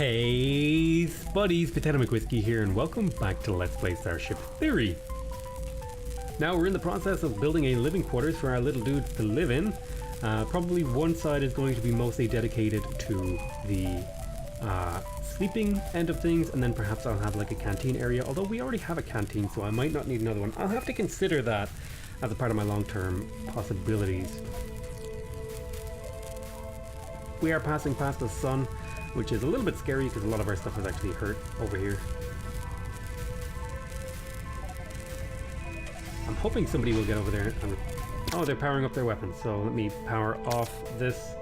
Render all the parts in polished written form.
Hey spuddies, PotatoMcWhiskey here, and welcome back to Let's Play Starship Theory. Now we're in the process of building a living quarters for our little dudes to live in. Probably one side is going to be mostly dedicated to the sleeping end of things, and then perhaps I'll have like a canteen area, although we already have a canteen, so I might not need another one. I'll have to consider that as a part of my long-term possibilities. We are passing past the sun, which is a little bit scary because a lot of our stuff is actually hurt over here. I'm hoping somebody will get over there and... Oh, they're powering up their weapons, so let me power off this.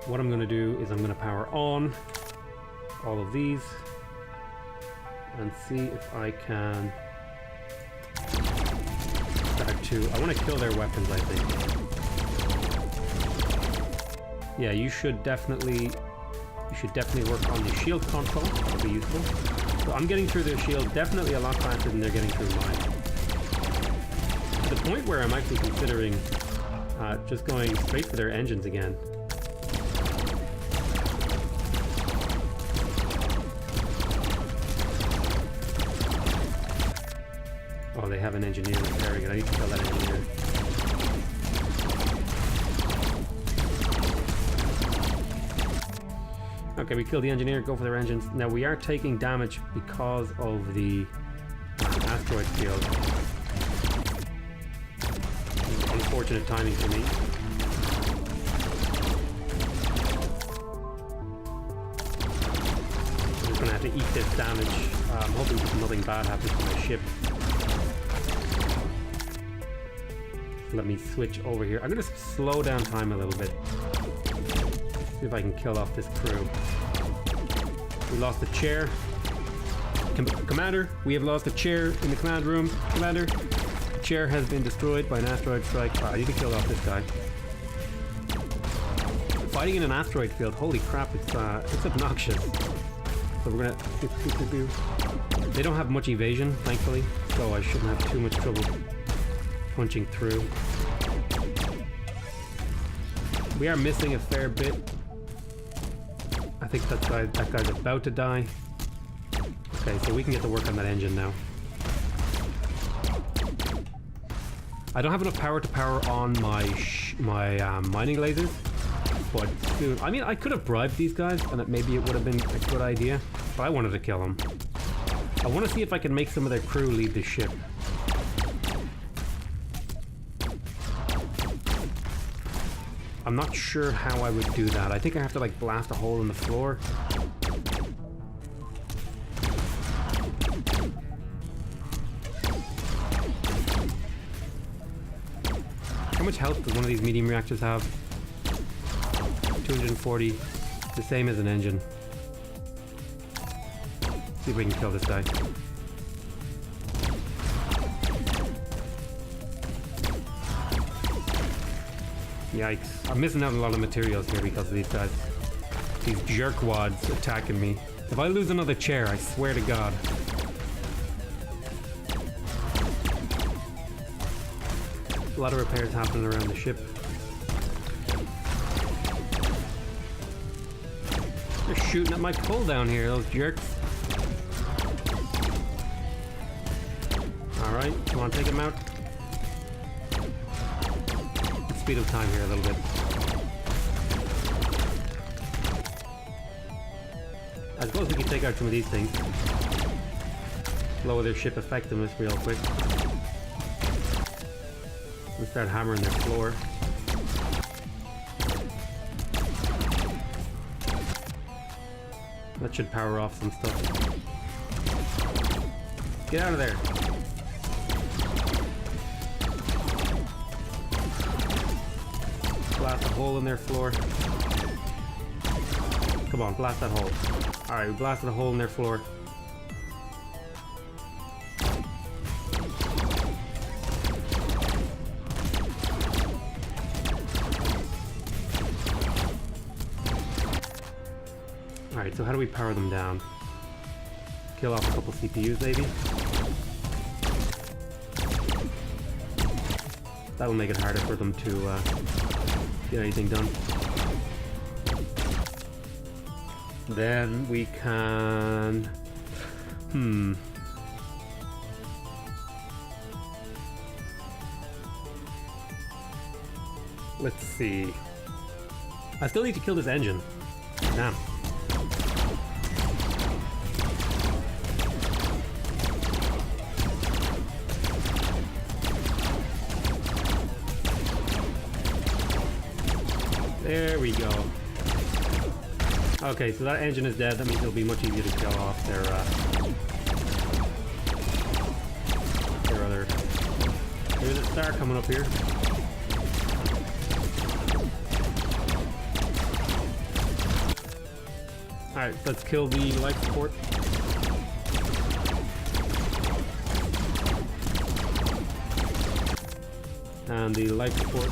What I'm going to do is I'm going to power on all of these and see if I can start to... I want to kill their weapons, I think. Yeah, you should definitely work on the shield console. That'll be useful. So I'm getting through their shield definitely a lot faster than they're getting through mine. To the point where I'm actually considering just going straight for their engines again. Oh, they have an engineer repairing it. I need to kill that engineer. Okay, we killed the engineer, go for their engines. Now we are taking damage because of the asteroid field. Unfortunate timing for me. I'm just gonna have to eat this damage. I'm hoping nothing bad happens to my ship. Let me switch over here. I'm gonna slow down time a little bit. See if I can kill off this crew. We lost a chair. Commander, we have lost a chair in the command room. Commander, the chair has been destroyed by an asteroid strike. I need to kill off this guy. Fighting in an asteroid field, holy crap, it's obnoxious. So we're gonna... They don't have much evasion, thankfully, so I shouldn't have too much trouble punching through. We are missing a fair bit. I think that guy's about to die. Okay, so we can get to work on that engine now. I don't have enough power to power on my mining lasers, but soon. I mean, I could have bribed these guys, and maybe it would have been a good idea, but I wanted to kill them. I want to see if I can make some of their crew leave the ship. I'm not sure how I would do that. I think I have to like blast a hole in the floor. How much health does one of these medium reactors have? 240. The same as an engine. See if we can kill this guy. Yikes. I'm missing out on a lot of materials here because of these guys. These jerkwads attacking me. If I lose another chair, I swear to God. A lot of repairs happening around the ship. They're shooting at my pull down here, those jerks. Alright, come on, take him out. Speed of time here a little bit. I suppose we can take out some of these things. Lower their ship effectiveness real quick. We'll start hammering their floor. That should power off some stuff. Get out of there! Blast a hole in their floor. Come on, blast that hole. Alright, we blasted a hole in their floor. Alright, so how do we power them down? Kill off a couple CPUs maybe? That'll make it harder for them to get anything done. Then we can... Let's see. I still need to kill this engine. Damn. There we go. Okay, so that engine is dead. That means it'll be much easier to kill off their other... There's a star coming up here. Alright, let's kill the life support. And the life support.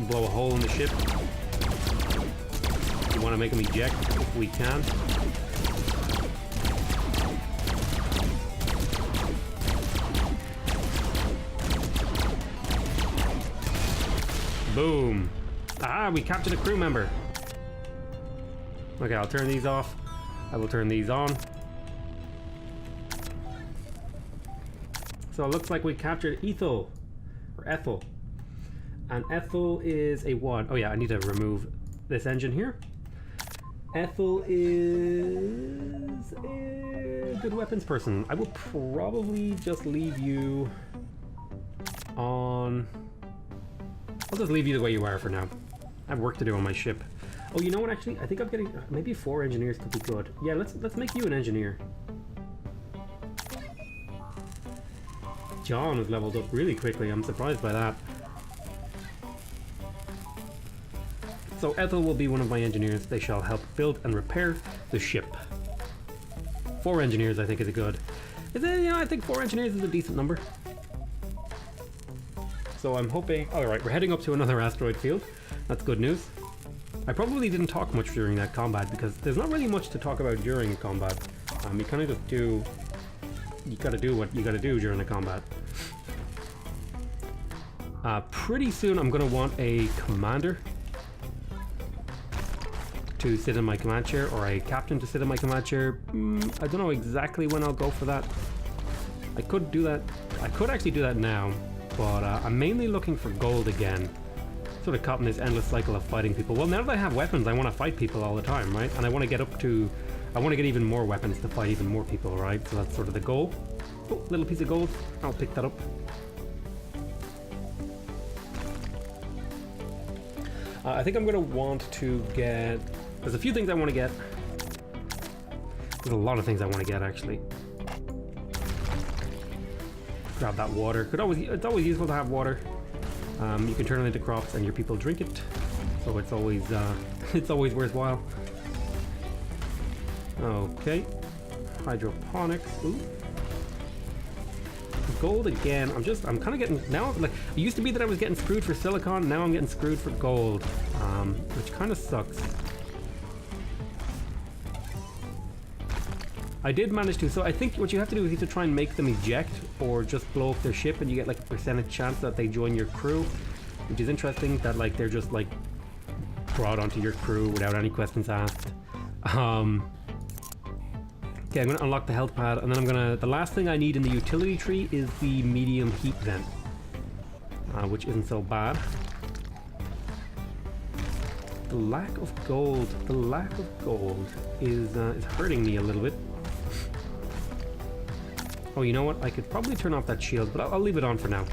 Blow a hole in the ship. We want to make them eject if we can. Boom. Ah, we captured a crew member. Okay, I'll turn these off. I will turn these on. So it looks like we captured Ethel. Or Ethel. And Ethel is a what? Oh yeah, I need to remove this engine here. Ethel is a good weapons person. I will probably just leave you on... I'll just leave you the way you are for now. I have work to do on my ship. Oh, you know what? Actually, I think I'm getting maybe 4 engineers could be good. Yeah, let's make you an engineer. John has leveled up really quickly. I'm surprised by that. So Ethel will be one of my engineers. They shall help build and repair the ship. 4 engineers, I think, is a good. Is it? You know, I think 4 engineers is a decent number. So I'm hoping... Alright, we're heading up to another asteroid field. That's good news. I probably didn't talk much during that combat because there's not really much to talk about during combat. You kind of just do... You gotta do what you gotta do during the combat. Pretty soon I'm gonna want a commander to sit in my command chair, or a captain to sit in my command chair. I don't know exactly when I'll go for that. I could do that. I could actually do that now. But I'm mainly looking for gold again. Sort of caught in this endless cycle of fighting people. Well, now that I have weapons, I want to fight people all the time, right? And I want to get up to... I want to get even more weapons to fight even more people, right? So that's sort of the goal. Oh, little piece of gold. I'll pick that up. I think I'm going to want to get... There's a few things I want to get. There's a lot of things I want to get, actually. Grab that water. It's always useful to have water. You can turn it into crops and your people drink it. So it's always worthwhile. Okay. Hydroponics. Ooh. Gold again. I'm kind of getting now, like, it used to be that I was getting screwed for silicon, now I'm getting screwed for gold. Which kind of sucks. I did manage to, so I think what you have to do is either try and make them eject or just blow up their ship and you get like a percentage chance that they join your crew, which is interesting that like they're just like brought onto your crew without any questions asked. Okay, I'm gonna unlock the health pad and then the last thing I need in the utility tree is the medium heat vent, which isn't so bad. The lack of gold is hurting me a little bit. Oh, you know what? I could probably turn off that shield, but I'll leave it on for now.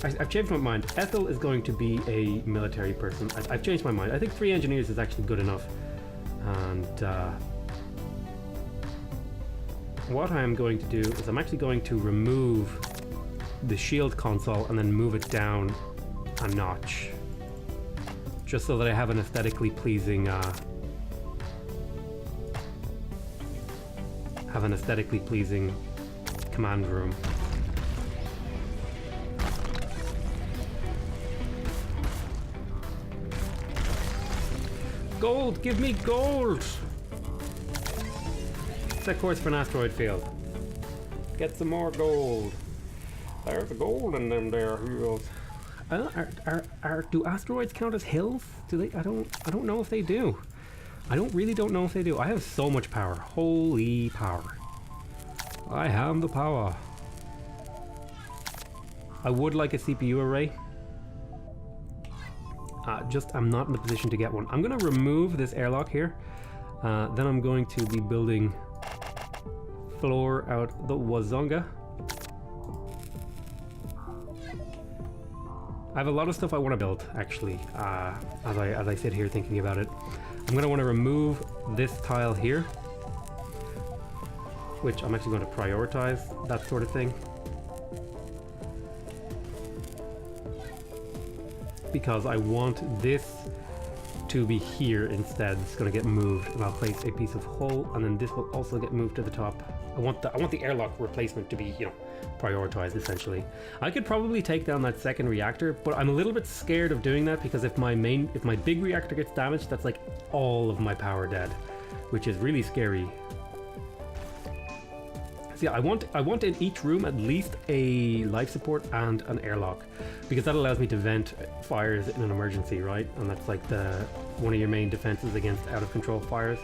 I've changed my mind. Ethel is going to be a military person. I've changed my mind. I think 3 engineers is actually good enough. And what I'm going to do is I'm actually going to remove the shield console and then move it down a notch. Just so that I have an aesthetically pleasing command room. Gold! Give me gold! Set course for an asteroid field. Get some more gold. There's the gold in them there heroes. Do asteroids count as hills? Do they? I don't know if they do. I don't know if they do. I have so much power. Holy power. I have the power. I would like a CPU array. I'm not in the position to get one. I'm going to remove this airlock here. Then I'm going to be building floor out the wazonga. I have a lot of stuff I want to build, actually, as I sit here thinking about it. I'm going to want to remove this tile here, which I'm actually going to prioritize, that sort of thing. Because I want this to be here instead. It's going to get moved, and I'll place a piece of hull, and then this will also get moved to the top. I want the airlock replacement to be, you know, prioritized essentially. I could probably take down that second reactor, but I'm a little bit scared of doing that because if my big reactor gets damaged, that's like all of my power dead, which is really scary. So yeah, I want in each room at least a life support and an airlock, because that allows me to vent fires in an emergency, right? And that's like one of your main defenses against out of control fires.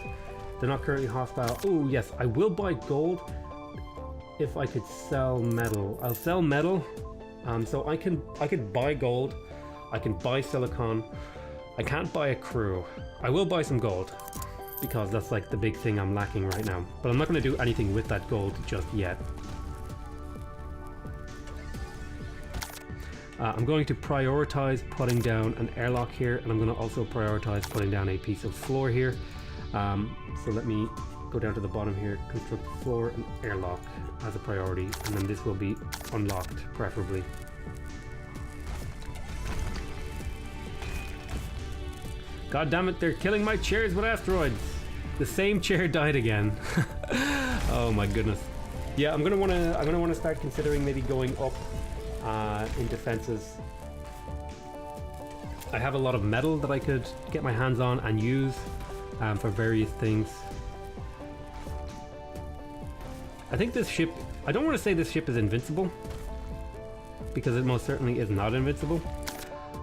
They're not currently hostile. Oh yes, I will buy gold if I could sell metal. I'll sell metal. So I could buy gold. I can buy silicon. I can't buy a crew. I will buy some gold, because that's like the big thing I'm lacking right now. But I'm not going to do anything with that gold just yet. I'm going to prioritize putting down an airlock here, and I'm going to also prioritize putting down a piece of floor here. So let me go down to the bottom here, construct floor and airlock as a priority, and then this will be unlocked, preferably. God damn it, they're killing my chairs with asteroids! The same chair died again. Oh my goodness. Yeah, I'm gonna wanna start considering maybe going up in defenses. I have a lot of metal that I could get my hands on and use for various things. I think this ship, I don't want to say this ship is invincible, because it most certainly is not invincible,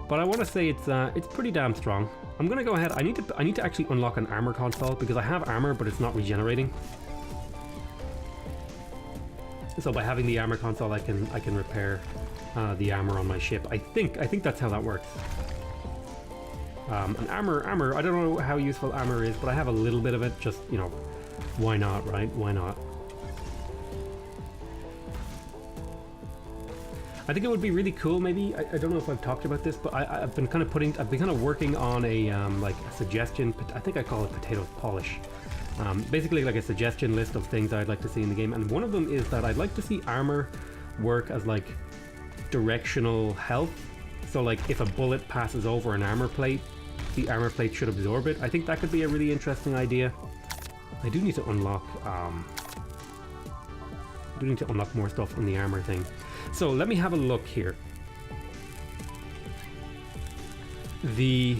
but I want to say it's pretty damn strong. I'm gonna go ahead. I need to actually unlock an armor console, because I have armor but it's not regenerating. So by having the armor console, I can repair the armor on my ship. I think that's how that works. And armor. I don't know how useful armor is, but I have a little bit of it. Just, you know, why not, right? Why not? I think it would be really cool. Maybe I don't know if I've talked about this, but I've been kind of working on a like a suggestion. I think I call it potato polish. Basically, like a suggestion list of things I'd like to see in the game, and one of them is that I'd like to see armor work as like directional health. So like if a bullet passes over an armor plate, the armor plate should absorb it. I think that could be a really interesting idea. I do need to unlock more stuff on the armor thing. So let me have a look here. The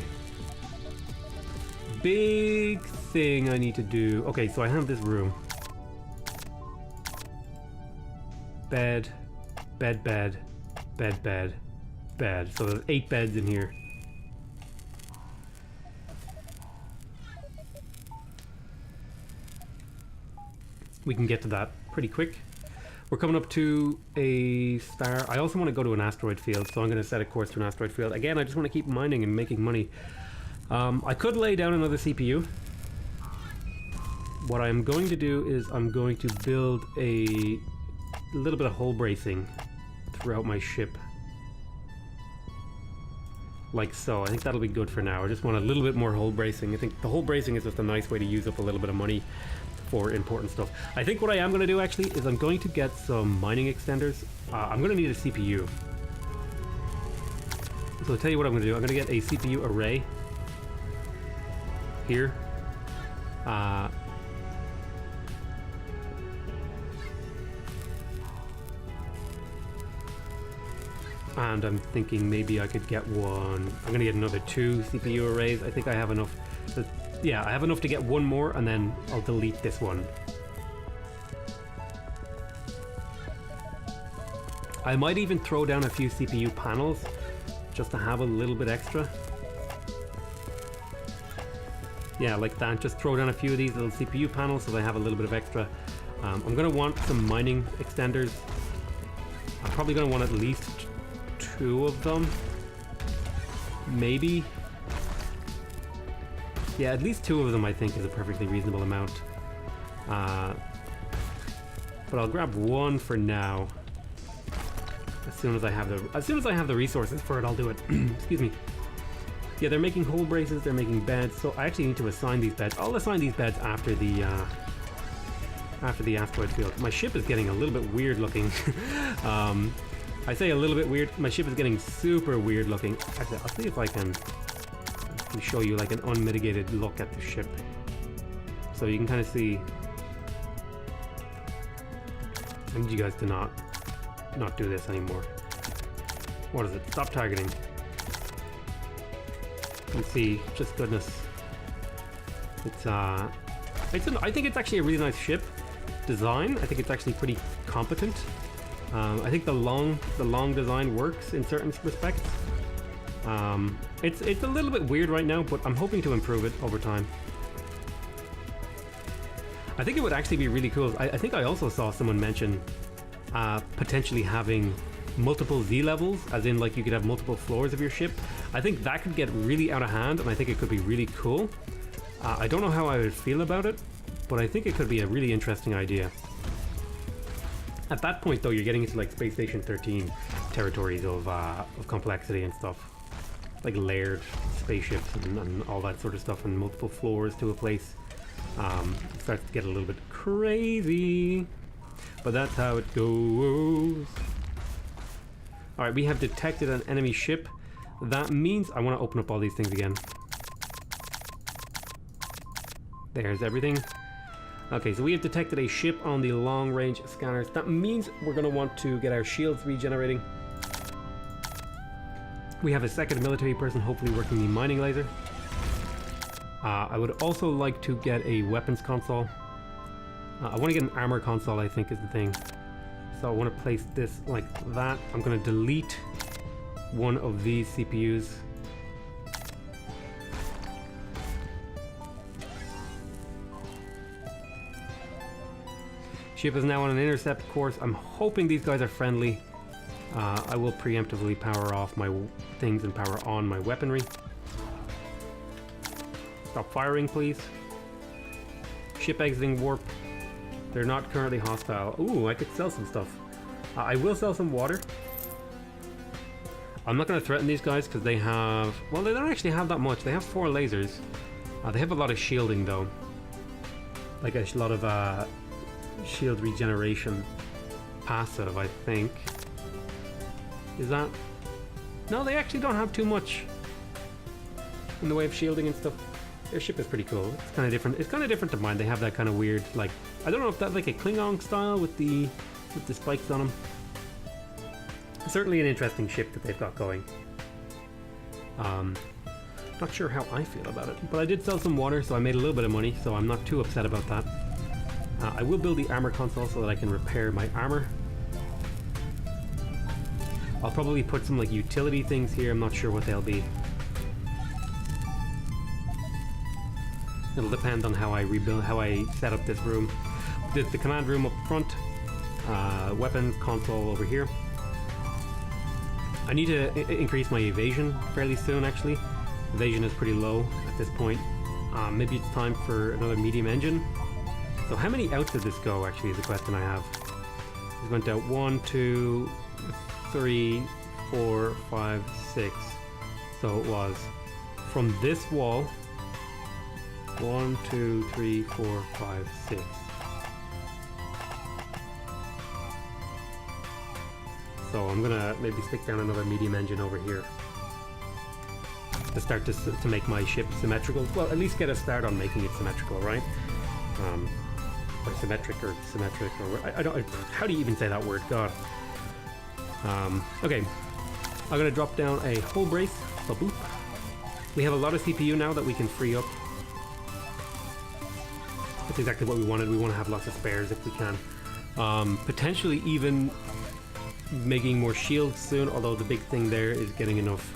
big thing I need to do... Okay, so I have this room. Bed, bed, bed, bed, bed, bed. So there's 8 beds in here. We can get to that pretty quick. We're coming up to a star. I also want to go to an asteroid field, so I'm going to set a course to an asteroid field. Again, I just want to keep mining and making money. I could lay down another CPU. What I'm going to do is I'm going to build a little bit of hull bracing throughout my ship. Like so. I think that'll be good for now. I just want a little bit more hull bracing. I think the hull bracing is just a nice way to use up a little bit of money for important stuff. I think what I am going to do actually is I'm going to get some mining extenders. I'm going to need a CPU. So I'll tell you what I'm going to do. I'm going to get a CPU array here. And I'm thinking maybe I could get one. I'm going to get another 2 CPU arrays. I think I have enough. Yeah, I have enough to get one more, and then I'll delete this one. I might even throw down a few CPU panels just to have a little bit extra. Yeah, like that. Just throw down a few of these little CPU panels so they have a little bit of extra. I'm going to want some mining extenders. I'm probably going to want at least 2 of them. Maybe. Yeah, at least 2 of them I think is a perfectly reasonable amount. But I'll grab 1 for now. As soon as I have the resources for it, I'll do it. Excuse me. Yeah, they're making hull braces, they're making beds, so I actually need to assign these beds. I'll assign these beds after the asteroid field. My ship is getting a little bit weird looking. I say a little bit weird. My ship is getting super weird looking. Actually, I'll see if I can show you like an unmitigated look at the ship, so you can kind of see. I need you guys to not do this anymore. What is it? Stop targeting. You can see, just goodness. I think it's actually a really nice ship design. I think it's actually pretty competent. I think the long design works in certain respects. It's a little bit weird right now, but I'm hoping to improve it over time. I think it would actually be really cool. I think I also saw someone mention potentially having multiple Z levels, as in like you could have multiple floors of your ship. I think that could get really out of hand, and I think it could be really cool. I don't know how I would feel about it, but I think it could be a really interesting idea. At that point though, you're getting into like Space Station 13 territories of complexity and stuff. Like layered spaceships and all that sort of stuff, and multiple floors to a place. It starts to get a little bit crazy, but that's how it goes. Alright, we have detected an enemy ship. That means I want to open up all these things again. There's everything. Okay, so we have detected a ship on the long-range scanners. That means we're going to want to get our shields regenerating. We have a second military person hopefully working the mining laser. I would also like to get a weapons console. I want to get an armor console, I think is the thing. So I want to place this like that. I'm going to delete one of these CPUs. Ship is now on an intercept course. I'm hoping these guys are friendly. I will preemptively power off my things and power on my weaponry. Stop firing, please. Ship exiting warp. They're not currently hostile. Ooh, I could sell some stuff. I will sell some water. I'm not going to threaten these guys because they have... Well, they don't actually have that much. They have 4 lasers. They have a lot of shielding, though. Like a lot of shield regeneration. Passive, I think. Is that... No, they actually don't have too much in the way of shielding and stuff. Their ship is pretty cool. It's kind of different. It's kind of different to mine. They have that kind of weird, like... I don't know if that's like a Klingon style with the spikes on them. Certainly an interesting ship that they've got going. Not sure how I feel about it, but I did sell some water, so I made a little bit of money, so I'm not too upset about that. I will build the armor console so that I can repair my armor. I'll probably put some like utility things here. I'm not sure what they'll be. It'll depend on how I rebuild, how I set up this room. There's the command room up front, weapon console over here. I need to increase my evasion fairly soon, actually. Evasion is pretty low at this point. Maybe it's time for another medium engine. So how many outs did this go, actually, is the question I have. It went out 1, 2, 3, 4, 5, 6. So it was from this wall, 1, 2, 3, 4, 5, 6. So I'm gonna maybe stick down another medium engine over here to start to make my ship symmetrical. Well, at least get a start on making it symmetrical, right? Or symmetric, or I don't. How do you even say that word? God. Okay, I'm gonna drop down a hull brace. So boop. We have a lot of CPU now that we can free up. That's exactly what we wanted. We want to have lots of spares if we can. Potentially even making more shields soon, although the big thing there is getting enough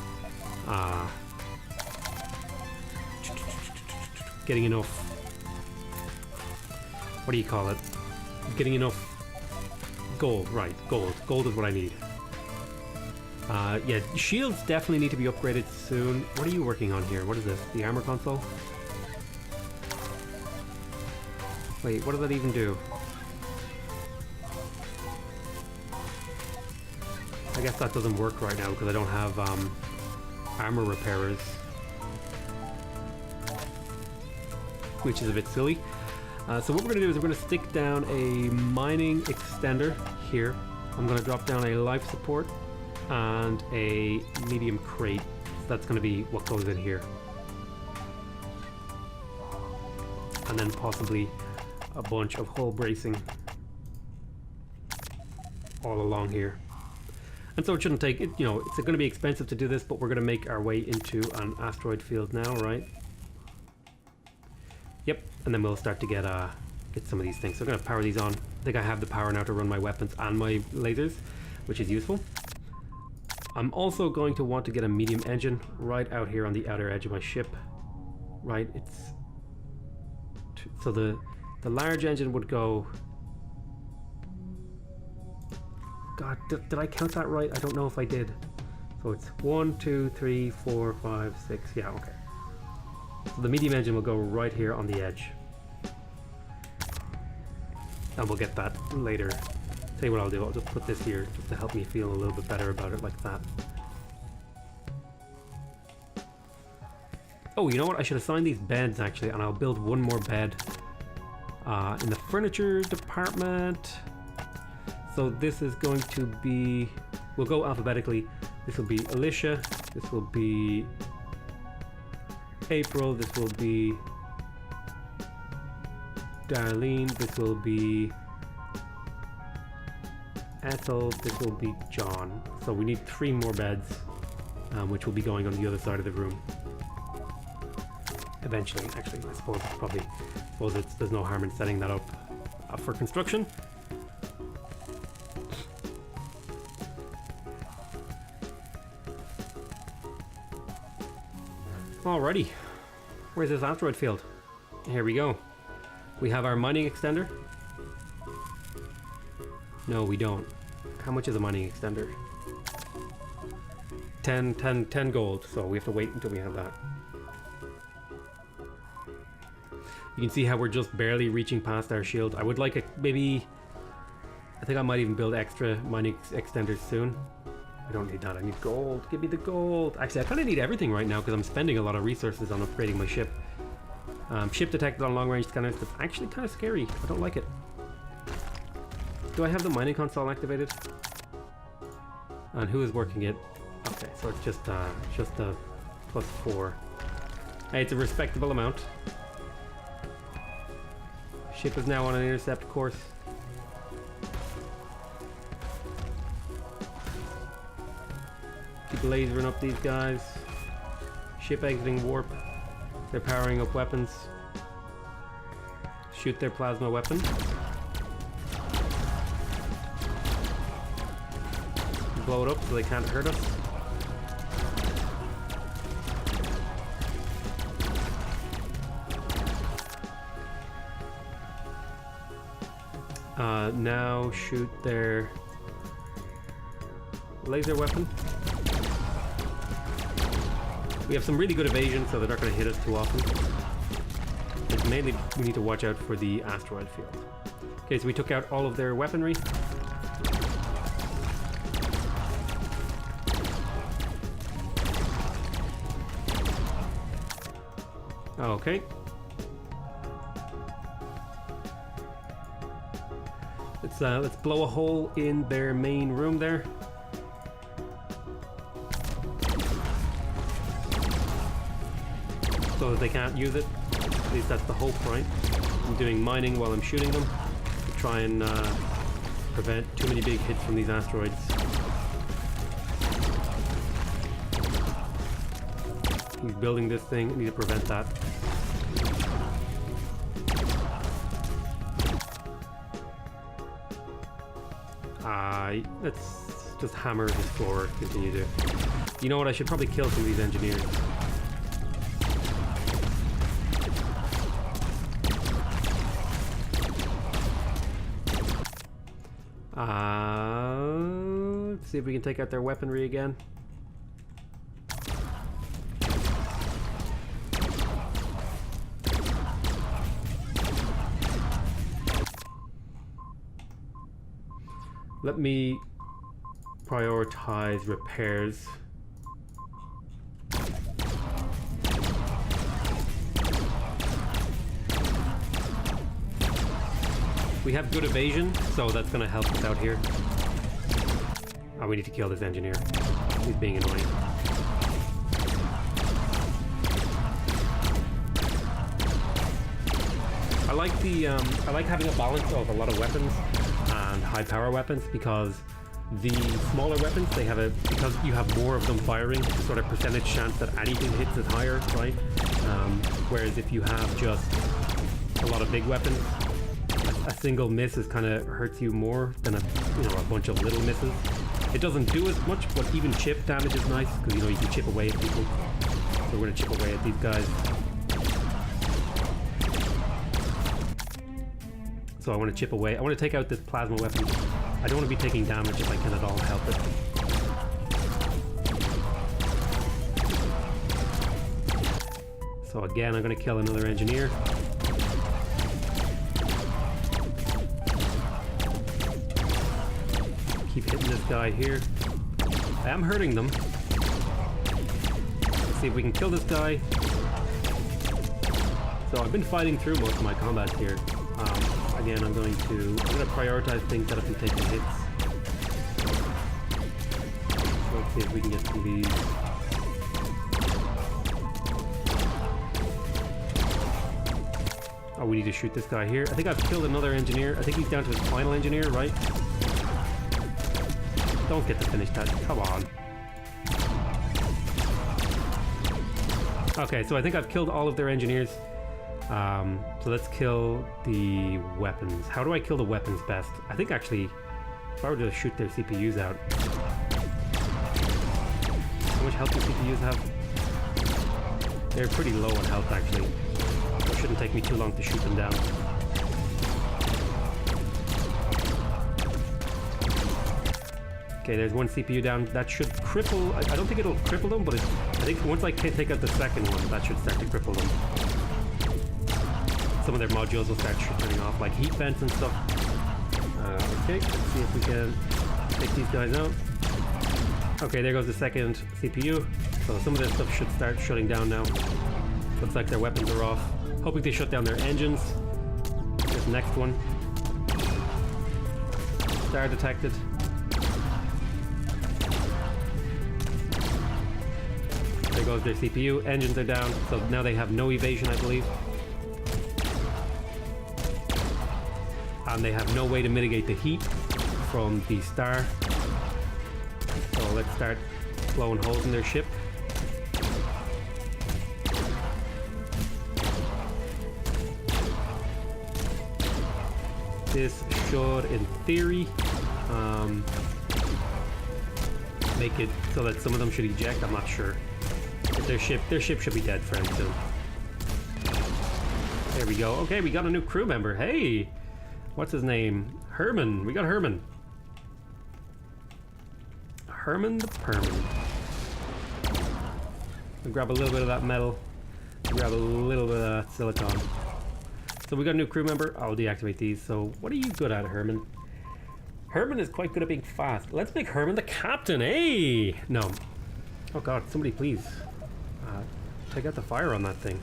what do you call it? Getting enough gold, right, gold is what I need. Yeah, shields definitely need to be upgraded soon. What are you working on here? What is this? The armor console? Wait, what does that even do? I guess that doesn't work right now because I don't have armor repairers, which is a bit silly. So what we're going to do is we're going to stick down a mining extender here. I'm going to drop down a life support and a medium crate. So that's going to be what goes in here. And then possibly a bunch of hull bracing all along here. And so it shouldn't take, you know, it's going to be expensive to do this, but we're going to make our way into an asteroid field now, right? Yep, and then we'll start to get some of these things. So I'm going to power these on. I think I have the power now to run my weapons and my lasers, which is useful. I'm also going to want to get a medium engine right out here on the outer edge of my ship. Right, so the large engine would go... God, did I count that right? I don't know if I did. So it's 1, 2, 3, 4, 5, 6. Yeah, okay. So the medium engine will go right here on the edge. And we'll get that later. Tell you what I'll do, I'll just put this here just to help me feel a little bit better about it, like that. Oh, you know what? I should assign these beds actually, and I'll build one more bed in the furniture department. So this is going to be, we'll go alphabetically. This will be Alicia, this will be April, this will be Darlene, this will be Ethel, this will be John. So we need 3 more beds, which will be going on the other side of the room. Eventually, actually, I suppose there's no harm in setting that up for construction. Alrighty, where's this asteroid field? Here we go. We have our mining extender. No, we don't. How much is a mining extender? 10 gold, so we have to wait until we have that. You can see how we're just barely reaching past our shield. I would like a, maybe, I think I might even build extra mining extenders soon. I don't need that, I need gold. Give me the gold. Actually, I kind of need everything right now because I'm spending a lot of resources on upgrading my ship. Ship detected on long range scanners. That's actually kind of scary. I don't like it. Do I have the mining console activated? And who is working it? Okay, so it's just a +4. Hey, it's a respectable amount. Ship is now on an intercept course. Keep lasering up these guys. Ship exiting warp. They're powering up weapons. Shoot their plasma weapon. Blow it up so they can't hurt us. Now shoot their laser weapon. We have some really good evasion, so they're not going to hit us too often. But mainly, we need to watch out for the asteroid field. Okay, so we took out all of their weaponry. Okay. Let's blow a hole in their main room there. So that they can't use it. At least that's the hope, right? I'm doing mining while I'm shooting them to try and prevent too many big hits from these asteroids. He's building this thing. I need to prevent that. Let's just hammer the scorer, continue to... You know what, I should probably kill some of these engineers. Let's see if we can take out their weaponry again. Let me prioritize repairs. We have good evasion, so that's going to help us out here. Oh, we need to kill this engineer. He's being annoying. I like having a balance of a lot of weapons and high power weapons, because the smaller weapons, they have because you have more of them firing, the sort of percentage chance that anything hits is higher, right? Whereas if you have just a lot of big weapons, a single miss is kind of hurts you more than a bunch of little misses. It doesn't do as much, but even chip damage is nice, because you can chip away at people. So we're gonna chip away at these guys. So I want to chip away. I want to take out this plasma weapon. I don't want to be taking damage if I can at all help it. So again, I'm going to kill another engineer. Keep hitting this guy here. I am hurting them. Let's see if we can kill this guy. So I've been fighting through most of my combats here. Again, I'm going to prioritize things that have been taking hits. So let's see if we can get through these. Oh, we need to shoot this guy here. I think I've killed another engineer. I think he's down to his final engineer, right? Don't get to finish that. Come on. Okay, so I think I've killed all of their engineers. So let's kill the weapons. How do I kill the weapons best? I think actually, if I were to shoot their CPUs out. How much health do CPUs have? They're pretty low on health actually. So it shouldn't take me too long to shoot them down. Okay, there's one CPU down. That should cripple... I don't think it'll cripple them, but I think once I take out the second one, that should start to cripple them. Some of their modules will start turning off, like heat vents and stuff. Okay, let's see if we can take these guys out. Okay, there goes the second CPU. So some of this stuff should start shutting down now. Looks like their weapons are off. Hoping they shut down their engines. This next one. Star detected. There goes their CPU. Engines are down, so now they have no evasion, I believe. And they have no way to mitigate the heat from the star. So let's start blowing holes in their ship. This should, in theory, make it so that some of them should eject. I'm not sure. But their ship should be dead fairly soon. There we go. Okay, we got a new crew member. Hey! What's his name? Herman. We got Herman. Herman the Perman. I'll grab a little bit of that metal. Grab a little bit of that silicon. So we got a new crew member. I'll deactivate these. So what are you good at, Herman? Herman is quite good at being fast. Let's make Herman the captain. Hey! No. Oh god, somebody please. Take out the fire on that thing.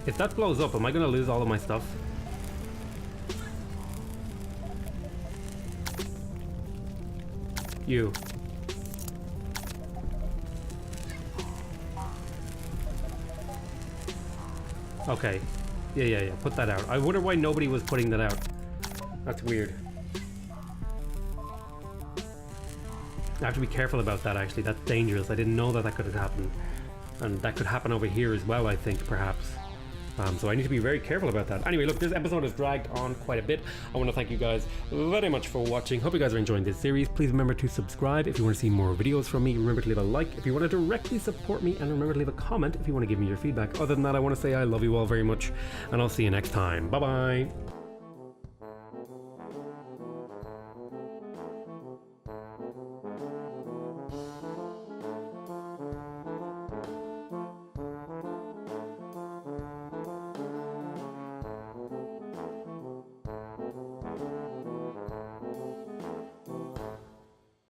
If that blows up, am I gonna lose all of my stuff? You. Okay. Yeah. Put that out. I wonder why nobody was putting that out. That's weird. I have to be careful about that, actually. That's dangerous. I didn't know that could happen. And that could happen over here as well, I think, perhaps. So I need to be very careful about that. Anyway, look, this episode has dragged on quite a bit. I want to thank you guys very much for watching. Hope you guys are enjoying this series. Please remember to subscribe if you want to see more videos from me. Remember to leave a like if you want to directly support me, and remember to leave a comment if you want to give me your feedback. Other than that, I want to say I love you all very much, and I'll see you next time. Bye bye.